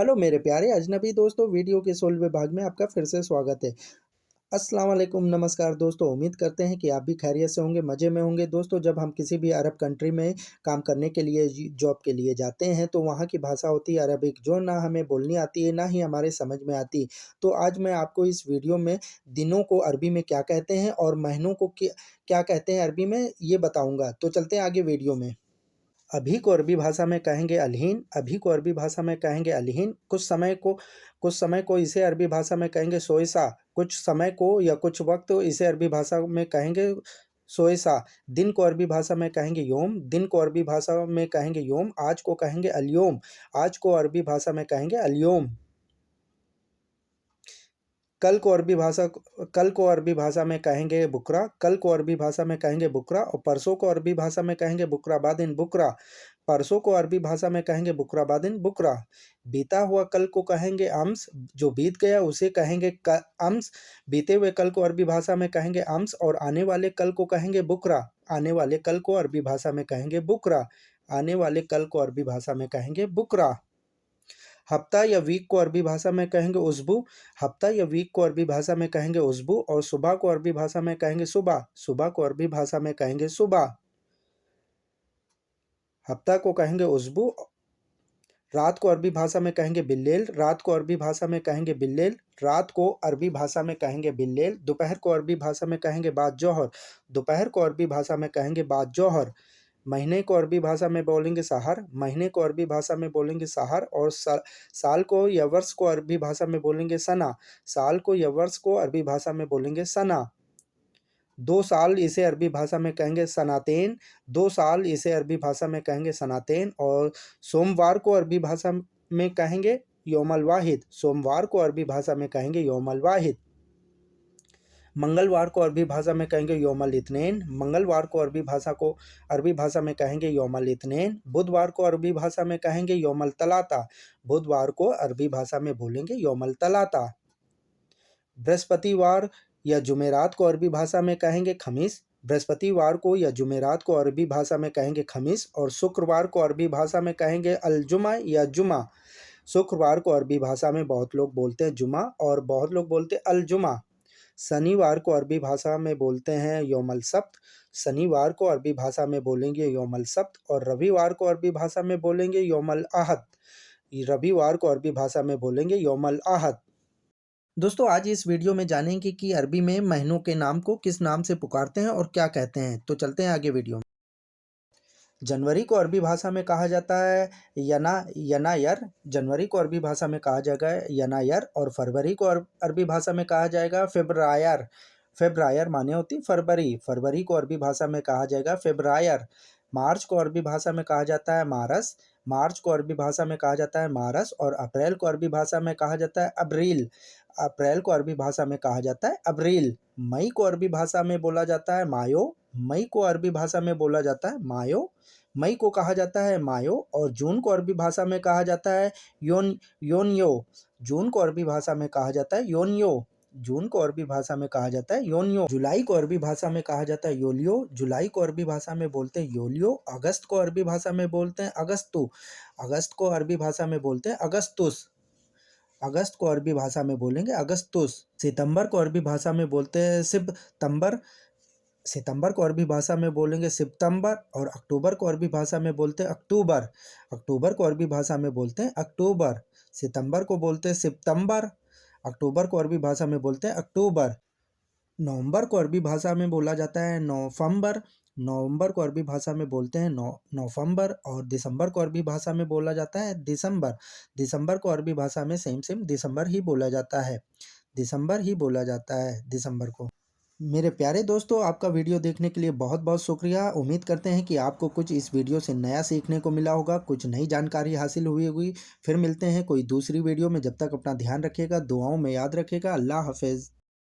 Hello मेरे प्यारे अजनबी दोस्तों, वीडियो के 16वें भाग में आपका फिर से स्वागत है। अस्सलाम वालेकुम, नमस्कार दोस्तों। उम्मीद करते हैं कि आप भी खैरियत से होंगे, मज़े में होंगे। दोस्तों, जब हम किसी भी अरब कंट्री में काम करने के लिए जॉब के लिए जाते हैं तो वहाँ की भाषा होती है अरबिक, जो ना हमें बोलनी आती है ना ही हमारे समझ में आती। तो आज मैं आपको इस वीडियो में दिनों को अरबी में क्या कहते हैं और महीनों को क्या कहते हैं अरबी में, ये बताऊँगा। तो चलते हैं आगे वीडियो में। अभी को अरबी भाषा में कहेंगे अलहीन, अभी को अरबी भाषा में कहेंगे अलहीन। कुछ समय को इसे अरबी भाषा में कहेंगे सोइसा। कुछ समय को या कुछ वक्त इसे अरबी भाषा में कहेंगे सोइसा। दिन को अरबी भाषा में कहेंगे योम, दिन को अरबी भाषा में कहेंगे योम। आज को कहेंगे अलयोम, आज को अरबी भाषा में कहेंगे अलयोम। कल को अरबी भाषा में कहेंगे बुकरा, कल को अरबी भाषा में कहेंगे बुकरा। और परसों को अरबी भाषा में कहेंगे बुकरा बादिन बुकरा, परसों को अरबी भाषा में कहेंगे बुकरा बादिन बुकरा। बीता हुआ कल को कहेंगे अम्स, जो बीत गया उसे कहेंगे अम्स। बीते हुए कल को अरबी भाषा में कहेंगे अम्स और आने वाले कल को कहेंगे बुकरा। आने वाले कल को अरबी भाषा में कहेंगे बुकरा, आने वाले कल को अरबी भाषा में कहेंगे बुकरा। हफ्ता या वीक को अरबी भाषा में कहेंगे उस्बू, हफ्ता या वीक को अरबी भाषा में कहेंगे उस्बू। और सुबह को अरबी भाषा में कहेंगे सुबह, सुबह को अरबी भाषा में कहेंगे सुबह। हफ्ता को कहेंगे उस्बू। रात को अरबी भाषा में कहेंगे बिल्लेल, रात को अरबी भाषा में कहेंगे बिल्लेल, रात को अरबी भाषा में कहेंगे बिल्लेल। दोपहर को अरबी भाषा में कहेंगे बाद जौहर, दोपहर को अरबी भाषा में कहेंगे बाद जौहर। महीने को अरबी भाषा में बोलेंगे सहर, महीने को अरबी भाषा में बोलेंगे सहर। और साल को या वर्ष को अरबी भाषा में बोलेंगे सना, साल को या वर्ष को अरबी भाषा में बोलेंगे सना। 2 साल इसे अरबी भाषा में कहेंगे सनातेन, 2 साल इसे अरबी भाषा में कहेंगे सनातेन। और सोमवार को अरबी भाषा में कहेंगे यौमल वाहिद, सोमवार को अरबी भाषा में कहेंगे यौमल वाहिद। मंगलवार को अरबी भाषा में कहेंगे यौमल इत्नेन, मंगलवार को अरबी भाषा में कहेंगे यौमल इत्नेन। बुधवार को अरबी भाषा में कहेंगे यौमल तलाता, बुधवार को अरबी भाषा में बोलेंगे यौमल तलाता। बृहस्पतिवार या जुमेरात को अरबी भाषा में कहेंगे खमीस, बृहस्पतिवार को या जुमेरात को अरबी भाषा में कहेंगे खमीस। और शुक्रवार को अरबी भाषा में कहेंगे अलजुमा या जुमा। शुक्रवार को अरबी भाषा में बहुत लोग बोलते हैं जुमा और बहुत लोग बोलते हैं अलजुमा। शनिवार को अरबी भाषा में बोलते हैं यौमल सब्त, शनिवार को अरबी भाषा में बोलेंगे यौमल सब्त। और रविवार को अरबी भाषा में बोलेंगे यौमल आहद, रविवार को अरबी भाषा में बोलेंगे यौमल आहद। दोस्तों, आज इस वीडियो में जानेंगे कि अरबी में महीनों के नाम को किस नाम से पुकारते हैं और क्या कहते हैं। तो चलते हैं आगे वीडियो में। जनवरी को अरबी भाषा में कहा जाता है यनायर, जनवरी को अरबी भाषा में कहा जाएगा यनायर। और फरवरी को अरबी भाषा में कहा जाएगा फेब्रायर, फेब्रायर माने होती फरवरी, फरवरी को अरबी भाषा में कहा जाएगा फेब्रायर। मार्च को अरबी भाषा में कहा जाता है मार्स, मार्च को अरबी भाषा में कहा जाता है मार्स। और अप्रैल को अरबी भाषा में कहा जाता है अब्रील, अप्रैल को अरबी भाषा में कहा जाता है अब्रील। मई को अरबी भाषा में बोला जाता है मायो, मई को अरबी भाषा में बोला जाता है मायो, मई को कहा जाता है मायो। और जून को अरबी भाषा में कहा जाता है योनियो, जून को अरबी भाषा में कहा जाता है योनियो, जून को अरबी भाषा में कहा जाता है योनियो। जुलाई को अरबी भाषा में कहा जाता है योलियो, जुलाई को अरबी भाषा में बोलते हैं योलियो। अगस्त को अरबी भाषा में बोलते हैं अगस्तु, अगस्त को अरबी भाषा में बोलते हैं अगस्तुस, अगस्त को अरबी भाषा में बोलेंगे अगस्तुस। सितंबर को अरबी भाषा में बोलते हैं सितंबर, सितंबर को अरबी भाषा में बोलेंगे सितंबर। और अक्टूबर को अरबी भाषा में बोलते हैं अक्टूबर, अक्टूबर को अरबी भाषा में बोलते हैं अक्टूबर। सितंबर को बोलते हैं सितंबर, अक्टूबर को अरबी भाषा में बोलते हैं अक्टूबर। नवंबर को अरबी भाषा में बोला जाता है नवंबर, नवंबर को अरबी भाषा में बोलते हैं नवंबर। और दिसंबर को अरबी भाषा में बोला जाता है दिसंबर, दिसंबर को अरबी भाषा में सेम दिसंबर ही बोला जाता है, दिसंबर ही बोला जाता है दिसंबर को। मेरे प्यारे दोस्तों, आपका वीडियो देखने के लिए बहुत बहुत शुक्रिया। उम्मीद करते हैं कि आपको कुछ इस वीडियो से नया सीखने को मिला होगा, कुछ नई जानकारी हासिल हुई होगी। फिर मिलते हैं कोई दूसरी वीडियो में, जब तक अपना ध्यान रखिएगा, दुआओं में याद रखिएगा। अल्लाह हाफिज़।